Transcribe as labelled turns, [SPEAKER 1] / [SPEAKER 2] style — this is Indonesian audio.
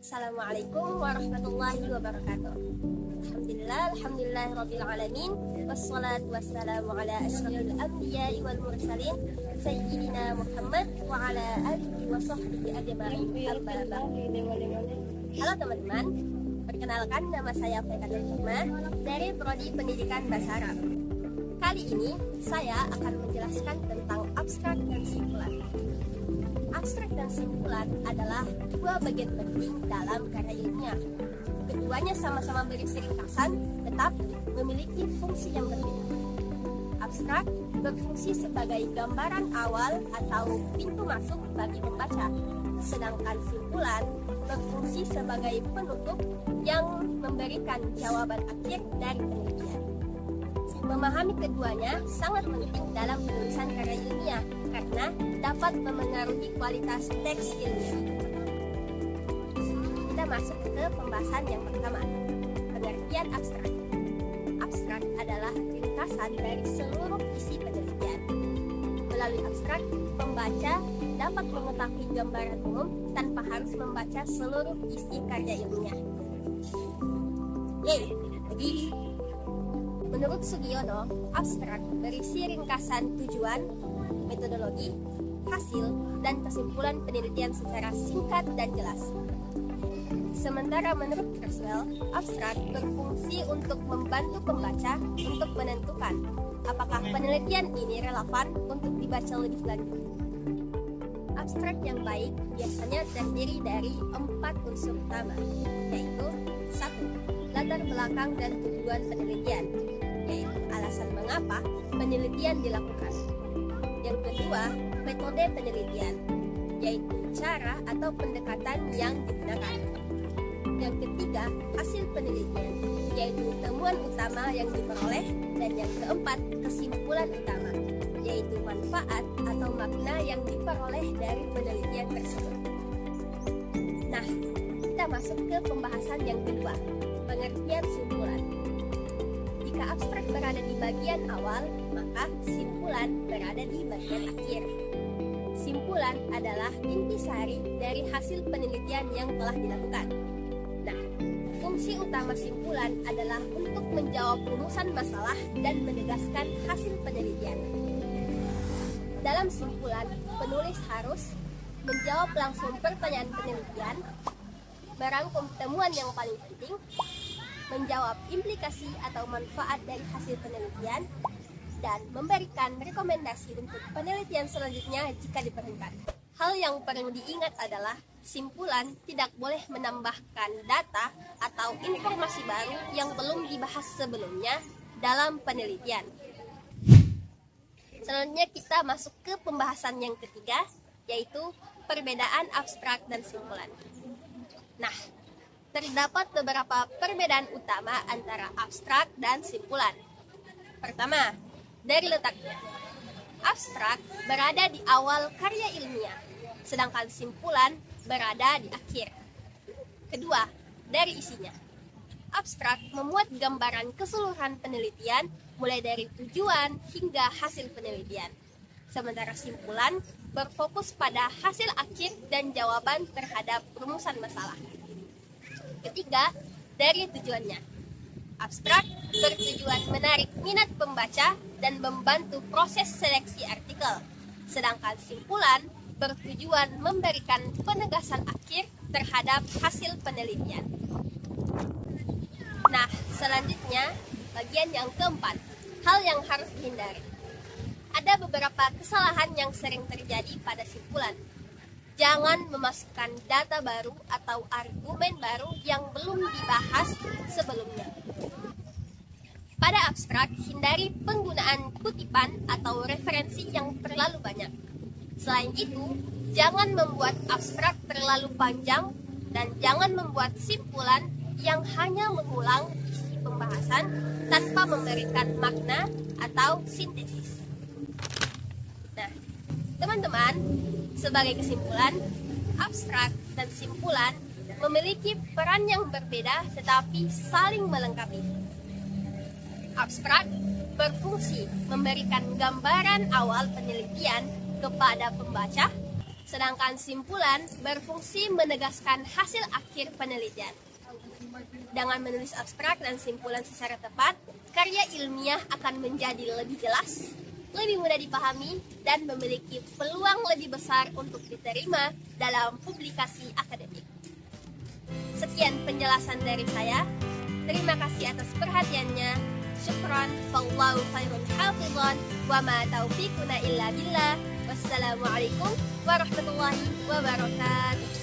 [SPEAKER 1] Assalamualaikum warahmatullahi wabarakatuh. Alhamdulillahirabbil alamin, wassalatu wassalamu ala asyrofil anbiya'i wal mursalin sayyidina Muhammad wa ala alihi wa sahbihi ajma'in. Halo teman-teman, perkenalkan nama saya Faikatul Hikmah dari Prodi Pendidikan Bahasa Arab. Kali ini saya akan menjelaskan tentang abstrak dan simpulan. Abstrak dan simpulan adalah dua bagian penting dalam karya ilmiah. Keduanya sama-sama berisi ringkasan, tetapi memiliki fungsi yang berbeda. Abstrak berfungsi sebagai gambaran awal atau pintu masuk bagi pembaca, sedangkan simpulan berfungsi sebagai penutup yang memberikan jawaban akhir dari penelitian. Memahami keduanya sangat penting dalam penulisan karya ilmiah karena dapat memengaruhi kualitas teks ilmiah. Kita masuk ke pembahasan yang pertama, pengertian abstrak. Abstrak adalah ringkasan dari seluruh isi penelitian. Melalui abstrak, pembaca dapat mengetahui gambaran umum tanpa harus membaca seluruh isi karya ilmiah. Menurut Sugiono, abstrak berisi ringkasan tujuan, metodologi, hasil, dan kesimpulan penelitian secara singkat dan jelas. Sementara menurut Creswell, abstrak berfungsi untuk membantu pembaca untuk menentukan apakah penelitian ini relevan untuk dibaca lebih lanjut. Abstrak yang baik biasanya terdiri dari 4 unsur utama, yaitu 1. Latar belakang dan tujuan penelitian, yaitu alasan mengapa penelitian dilakukan. Yang kedua, metode penelitian, yaitu cara atau pendekatan yang digunakan. Yang ketiga, hasil penelitian, yaitu temuan utama yang diperoleh. Dan yang keempat, kesimpulan utama, yaitu manfaat atau makna yang diperoleh dari penelitian tersebut. Nah, kita masuk ke pembahasan yang kedua, pengertian simpulan. Jika abstrak berada di bagian awal, maka simpulan berada di bagian akhir. Simpulan adalah intisari dari hasil penelitian yang telah dilakukan. Nah, fungsi utama simpulan adalah untuk menjawab rumusan masalah dan menegaskan hasil penelitian. Dalam simpulan, penulis harus menjawab langsung pertanyaan penelitian, merangkum temuan yang paling penting, menjawab implikasi atau manfaat dari hasil penelitian, dan memberikan rekomendasi untuk penelitian selanjutnya jika diperlukan. Hal yang perlu diingat adalah simpulan tidak boleh menambahkan data atau informasi baru yang belum dibahas sebelumnya dalam penelitian. Selanjutnya kita masuk ke pembahasan yang ketiga, yaitu perbedaan abstrak dan simpulan. Nah, terdapat beberapa perbedaan utama antara abstrak dan simpulan. Pertama, dari letaknya. Abstrak berada di awal karya ilmiah, sedangkan simpulan berada di akhir. Kedua, dari isinya. Abstrak memuat gambaran keseluruhan penelitian, mulai dari tujuan hingga hasil penelitian. Sementara simpulan berfokus pada hasil akhir dan jawaban terhadap rumusan masalah. Ketiga, dari tujuannya. Abstrak bertujuan menarik minat pembaca dan membantu proses seleksi artikel, sedangkan simpulan bertujuan memberikan penegasan akhir terhadap hasil penelitian. Nah, selanjutnya bagian yang keempat, hal yang harus dihindari. Ada beberapa kesalahan yang sering terjadi pada simpulan. Jangan memasukkan data baru atau argumen baru yang belum dibahas sebelumnya. Pada abstrak, hindari penggunaan kutipan atau referensi yang terlalu banyak. Selain itu, jangan membuat abstrak terlalu panjang dan jangan membuat simpulan yang hanya mengulang isi pembahasan tanpa memberikan makna atau sintesis. Nah, teman-teman, sebagai kesimpulan, abstrak dan simpulan memiliki peran yang berbeda tetapi saling melengkapi. Abstrak berfungsi memberikan gambaran awal penelitian kepada pembaca, Sedangkan simpulan berfungsi menegaskan hasil akhir penelitian. Dengan menulis abstrak dan simpulan secara tepat, karya ilmiah akan menjadi lebih jelas, lebih mudah dipahami, dan memiliki peluang lebih besar untuk diterima dalam publikasi akademik. Sekian penjelasan dari saya. Terima kasih atas perhatiannya. Syukran, wallahu khairun hafizan, wa ma taufiquna illa billah. Wassalamualaikum warahmatullahi wabarakatuh.